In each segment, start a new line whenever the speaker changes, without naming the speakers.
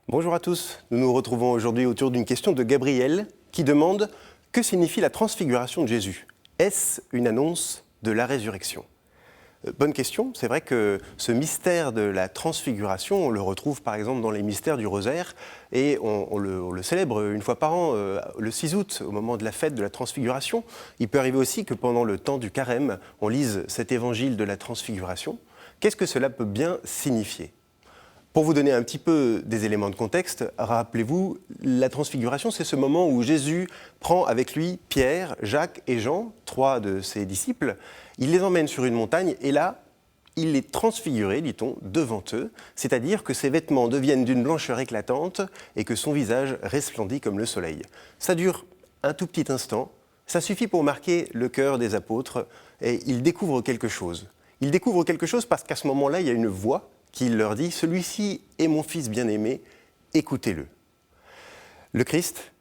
Bonjour à tous, nous nous retrouvons aujourd'hui autour d'une question de Gabriel qui demande « Que signifie la transfiguration de Jésus ? Est-ce une annonce de la résurrection ?» Bonne question, c'est vrai que ce mystère de la transfiguration, on le retrouve par exemple dans les mystères du rosaire et on le célèbre une fois par an, le 6 août, au moment de la fête de la transfiguration. Il peut arriver aussi que pendant le temps du carême, on lise cet évangile de la transfiguration. Qu'est-ce que cela peut bien signifier ? Pour vous donner un petit peu des éléments de contexte, rappelez-vous, la transfiguration, c'est ce moment où Jésus prend avec lui Pierre, Jacques et Jean, trois de ses disciples. Il les emmène sur une montagne et là, il est transfiguré, dit-on, devant eux, c'est-à-dire que ses vêtements deviennent d'une blancheur éclatante et que son visage resplendit comme le soleil. Ça dure un tout petit instant, ça suffit pour marquer le cœur des apôtres et ils découvrent quelque chose. Ils découvrent quelque chose parce qu'à ce moment-là, il y a une voix qui leur dit « Celui-ci est mon Fils bien-aimé, écoutez-le ». Le Christ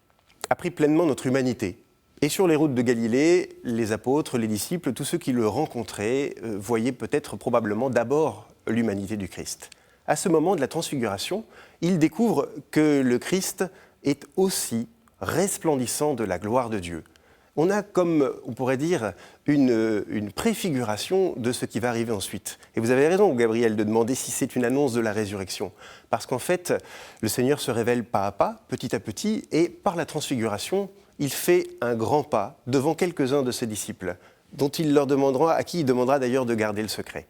a pris pleinement notre humanité. Et sur les routes de Galilée, les apôtres, les disciples, tous ceux qui le rencontraient, voyaient peut-être probablement d'abord l'humanité du Christ. À ce moment de la transfiguration, ils découvrent que le Christ est aussi resplendissant de la gloire de Dieu. On a, comme on pourrait dire, une préfiguration de ce qui va arriver ensuite. Et vous avez raison, Gabriel, de demander si c'est une annonce de la résurrection. Parce qu'en fait, le Seigneur se révèle pas à pas, petit à petit, et par la transfiguration, il fait un grand pas devant quelques-uns de ses disciples, à qui il demandera d'ailleurs de garder le secret.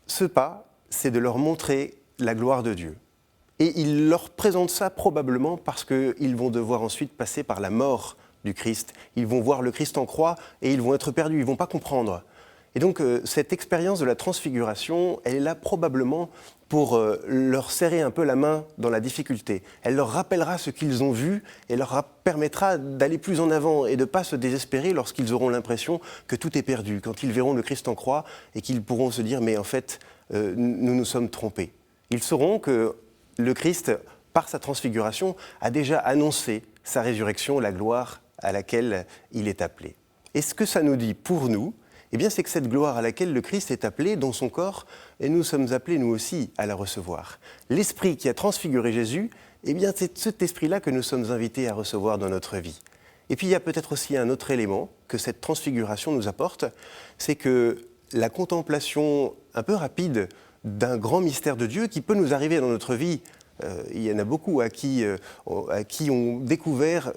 Ce pas, c'est de leur montrer la gloire de Dieu. Et il leur présente ça probablement parce qu'ils vont devoir ensuite passer par la mort du Christ. Ils vont voir le Christ en croix et ils vont être perdus, ils ne vont pas comprendre. Et donc cette expérience de la transfiguration, elle est là probablement pour leur serrer un peu la main dans la difficulté. Elle leur rappellera ce qu'ils ont vu et leur permettra d'aller plus en avant et de ne pas se désespérer lorsqu'ils auront l'impression que tout est perdu, quand ils verront le Christ en croix et qu'ils pourront se dire « mais en fait, nous nous sommes trompés ». Ils sauront que le Christ, par sa transfiguration, a déjà annoncé sa résurrection, la gloire à laquelle il est appelé. Et ce que ça nous dit pour nous, eh bien, c'est que cette gloire à laquelle le Christ est appelé dans son corps, et nous sommes appelés nous aussi à la recevoir. L'esprit qui a transfiguré Jésus, eh bien, c'est cet esprit-là que nous sommes invités à recevoir dans notre vie. Et puis il y a peut-être aussi un autre élément que cette transfiguration nous apporte, c'est que la contemplation un peu rapide d'un grand mystère de Dieu qui peut nous arriver dans notre vie. Il y en a beaucoup à qui ont découvert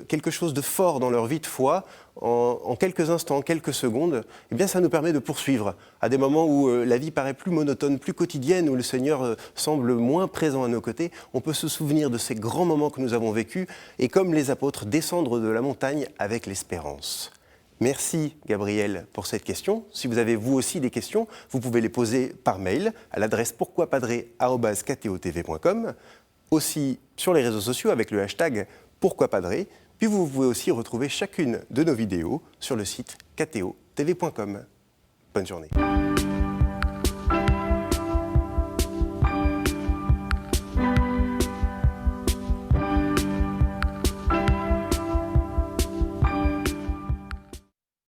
quelque chose de fort dans leur vie de foi en quelques instants, quelques secondes. Eh bien, ça nous permet de poursuivre à des moments où la vie paraît plus monotone, plus quotidienne, où le Seigneur semble moins présent à nos côtés. On peut se souvenir de ces grands moments que nous avons vécus et, comme les apôtres, descendre de la montagne avec l'espérance. Merci Gabriel pour cette question. Si vous avez vous aussi des questions, vous pouvez les poser par mail à l'adresse pourquoipadré@ktotv.com, aussi sur les réseaux sociaux avec le hashtag pourquoipadré. Puis vous pouvez aussi retrouver chacune de nos vidéos sur le site ktotv.com. Bonne journée.